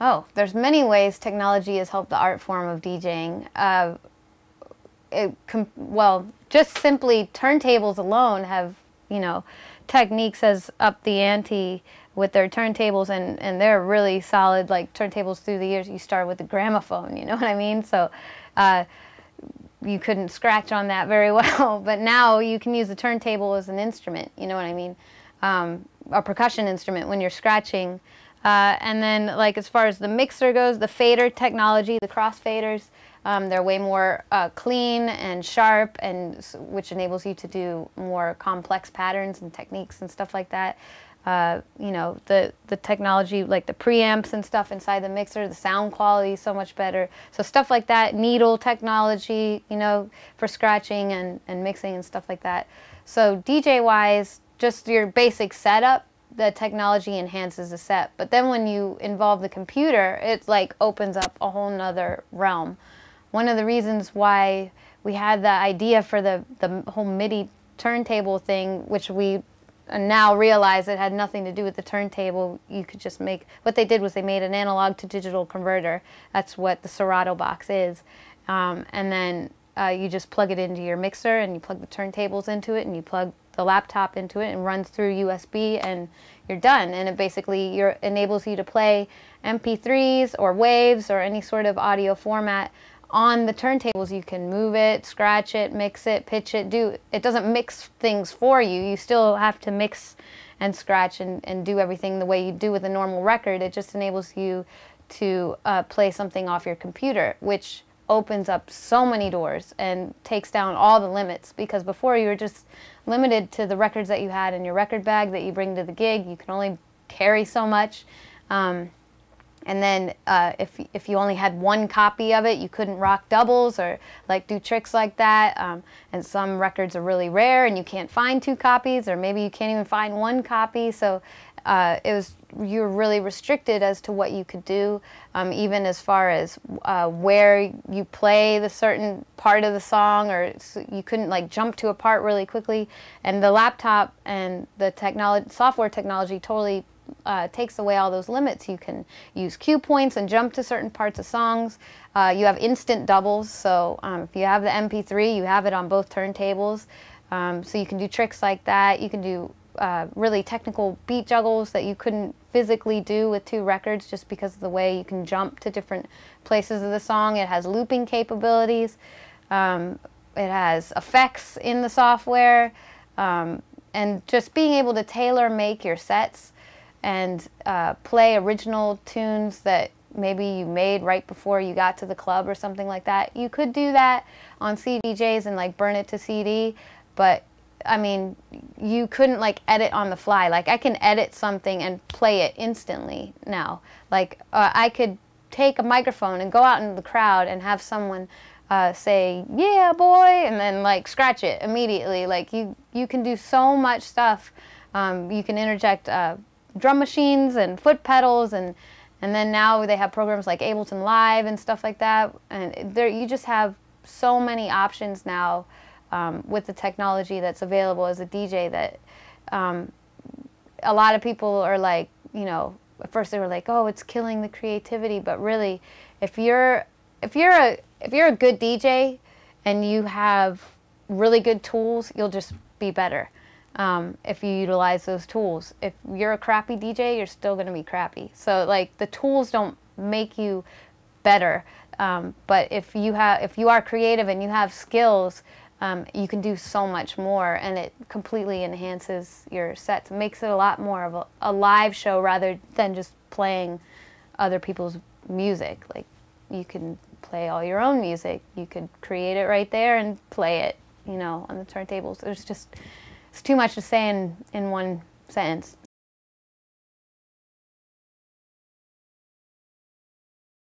Oh, there's many ways technology has helped the art form of DJing. Well, just simply turntables alone have, you know, techniques has upped the ante with their turntables, and they're really solid, like turntables through the years. You start with the gramophone, you know what I mean? So you couldn't scratch on that very well, but now you can use the turntable as an instrument, you know what I mean? A percussion instrument when you're scratching. And then, like, as far as the mixer goes, the fader technology, the crossfaders, they're way more clean and sharp, and which enables you to do more complex patterns and techniques and stuff like that. You know, the technology, like the preamps and stuff inside the mixer, the sound quality is so much better. So stuff like that, needle technology, you know, for scratching and mixing and stuff like that. So DJ-wise, just your basic setup, the technology enhances the set. But then when you involve the computer, it like opens up a whole nother realm. One of the reasons why we had the idea for the whole MIDI turntable thing, which we now realize it had nothing to do with the turntable. You could just make, what they did was they made an analog to digital converter. That's what the Serato box is. And then you just plug it into your mixer, and you plug the turntables into it, and you plug the laptop into it, and runs through USB, and you're done. And it basically enables you to play MP3s or waves or any sort of audio format on the turntables. You can move it, scratch it, mix it, pitch it, it doesn't mix things for you. You still have to mix and scratch and do everything the way you do with a normal record. It just enables you to play something off your computer, which opens up so many doors and takes down all the limits, because before you were just limited to the records that you had in your record bag that you bring to the gig. You can only carry so much. And then if you only had one copy of it, you couldn't rock doubles or like do tricks like that. And some records are really rare and you can't find two copies, or maybe you can't even find one copy. So you're really restricted as to what you could do, even as far as where you play the certain part of the song, or you couldn't like jump to a part really quickly. And the laptop and the software technology totally takes away all those limits. You can use cue points and jump to certain parts of songs. You have instant doubles, so if you have the MP3, you have it on both turntables. So you can do tricks like that. You can do really technical beat juggles that you couldn't physically do with two records, just because of the way you can jump to different places of the song. It has looping capabilities. It has effects in the software. And just being able to tailor make your sets and play original tunes that maybe you made right before you got to the club or something like that. You could do that on CDJs and like burn it to CD, but I mean, you couldn't like edit on the fly. Like I can edit something and play it instantly now. Like I could take a microphone and go out into the crowd and have someone say, "Yeah, boy," and then like scratch it immediately. Like you can do so much stuff. You can interject drum machines and foot pedals, and then now they have programs like Ableton Live and stuff like that. And you just have so many options now. With the technology that's available as a DJ, that a lot of people are like, you know, at first they were like, oh, it's killing the creativity, but really, if you're a good DJ and you have really good tools, you'll just be better if you utilize those tools. If you're a crappy DJ, you're still going to be crappy. So like the tools don't make you better, but if you are creative and you have skills, you can do so much more, and it completely enhances your sets. It makes it a lot more of a live show rather than just playing other people's music. Like, you can play all your own music. You could create it right there and play it, you know, on the turntables. It's too much to say in one sentence.